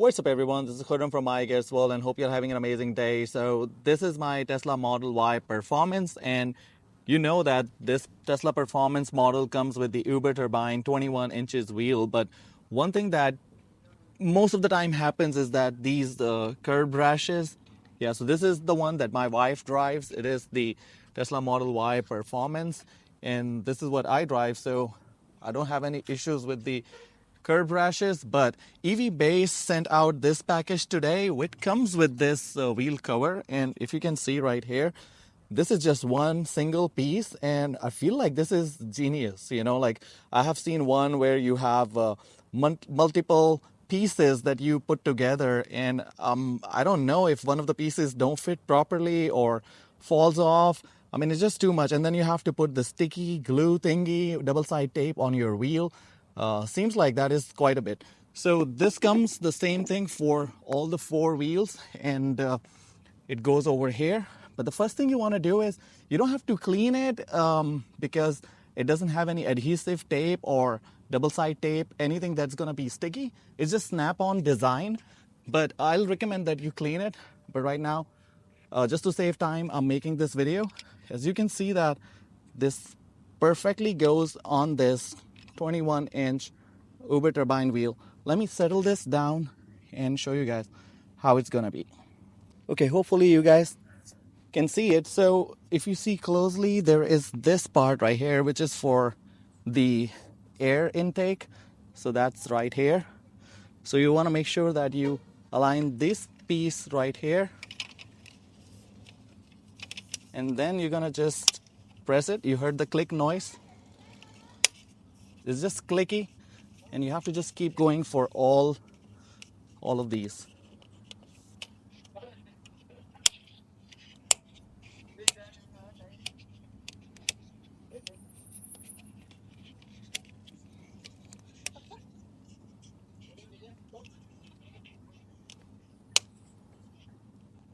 What's up everyone, this is Khurram from iGuessWorld and hope you're having an amazing day. So this is my Tesla Model Y Performance, and you know that this Tesla Performance model comes with the Uberturbine 21 inches wheel, but one thing that most of the time happens is that these curb rashes, so this is the one that my wife drives. It is the Tesla Model Y Performance, and this is what I drive, so I don't have any issues with the curb rashes. But EVBase sent out this package today, which comes with this wheel cover, and if you can see right here, this is just one single piece, and I feel like this is genius. Like I have seen one where you have multiple pieces that you put together, and I don't know if one of the pieces don't fit properly or falls off. I mean, it's just too much, and then you have to put the sticky glue thingy, double-side tape on your wheel. Seems like that is quite a bit. So this comes the same thing for all the four wheels, and it goes over here. But the first thing you want to do is you don't have to clean it because it doesn't have any adhesive tape or double-side tape, anything that's going to be sticky. It's just snap-on design, but I'll recommend that you clean it. But right now, just to save time, I'm making this video. As you can see that this perfectly goes on this 21-inch Uberturbine wheel. Let me settle this down and show you guys how it's gonna be. Okay, hopefully you guys can see it. So if you see closely, there is this part right here, which is for the air intake. So that's right here. So you want to make sure that you align this piece right here, and then you're gonna just press it. You heard the click noise. It's just clicky, and you have to just keep going for all of these.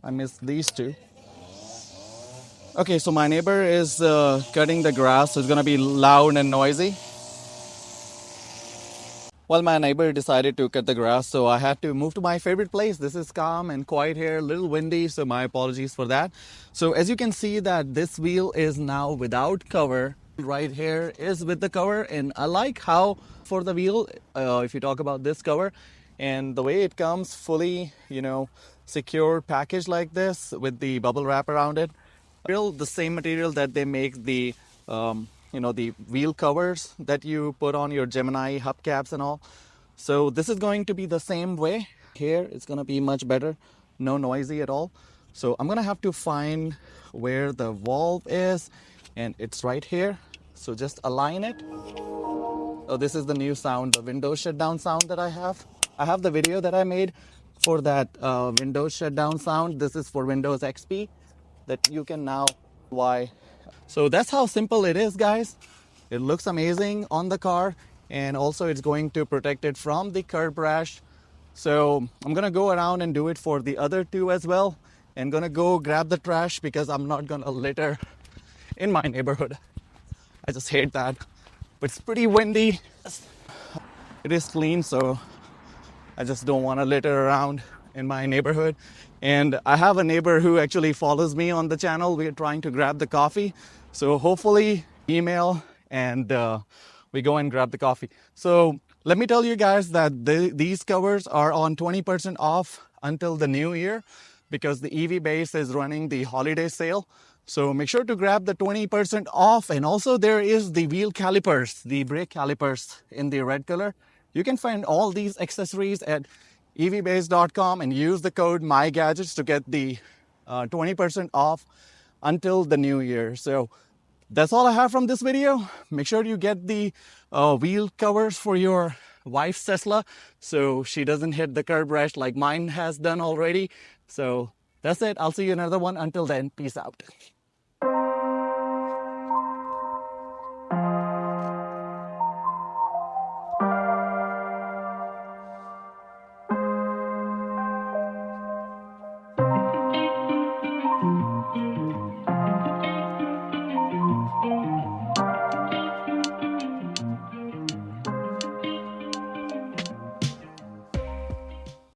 I missed these two. Okay, so my neighbor is cutting the grass, so it's gonna be loud and noisy. Well, my neighbor decided to cut the grass, so I had to move to my favorite place. This is calm and quiet here, a little windy, so my apologies for that. So as you can see that this wheel is now without cover. Right here is with the cover, and I like how for the wheel, if you talk about this cover, and the way it comes fully, secure package like this with the bubble wrap around it. The same material that they make the the wheel covers that you put on your Gemini hubcaps and all. So this is going to be the same way. Here it's going to be much better, no noisy at all. So I'm going to have to find where the valve is, and it's right here. So just align it. Oh, this is the new sound, the Windows shutdown sound that I have. I have the video that I made for that Windows shutdown sound. This is for Windows XP that you can now buy. So that's how simple it is, guys. It looks amazing on the car, and also it's going to protect it from the curb rash. So I'm gonna go around and do it for the other two as well, and gonna go grab the trash because I'm not gonna litter in my neighborhood. I just hate that. But it's pretty windy. It is clean, so I just don't want to litter around in my neighborhood. And I have a neighbor who actually follows me on the channel. We're trying to grab the coffee. So hopefully email and we go and grab the coffee. So let me tell you guys that these covers are on 20% off until the new year because the EVBase is running the holiday sale. So make sure to grab the 20% off. And also there is the wheel calipers, the brake calipers in the red color. You can find all these accessories at EVBase.com and use the code MyGadgets to get the 20% off until the new year. So that's all I have from this video. Make sure you get the wheel covers for your wife's Tesla so she doesn't hit the curb rash like mine has done already. So that's it. I'll see you in another one. Until then, peace out.